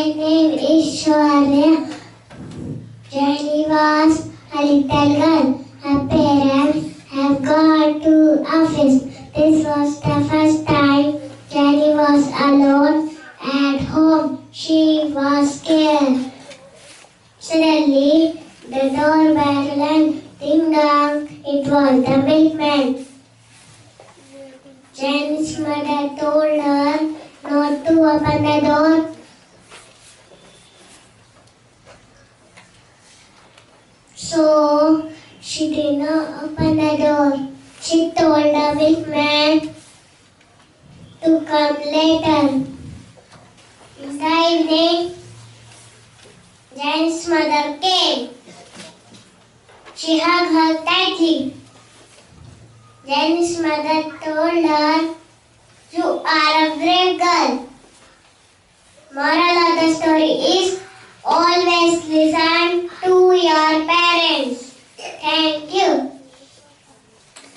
name is Shwarya. Jenny was a little girl. Her parents have gone to office. This was the first time Jenny was alone at home. She was scared. Suddenly, the doorbell rang. Ding dong, it was the milkman. Jenny's mother told her not to open the door. So, she did not open the door. She told the milkman to come later. In the evening, Jenny's mother came. She hugged her tightly. Jenny's mother told her, "You are a brave girl." Moral of the story is always listen to your parents. Thank you.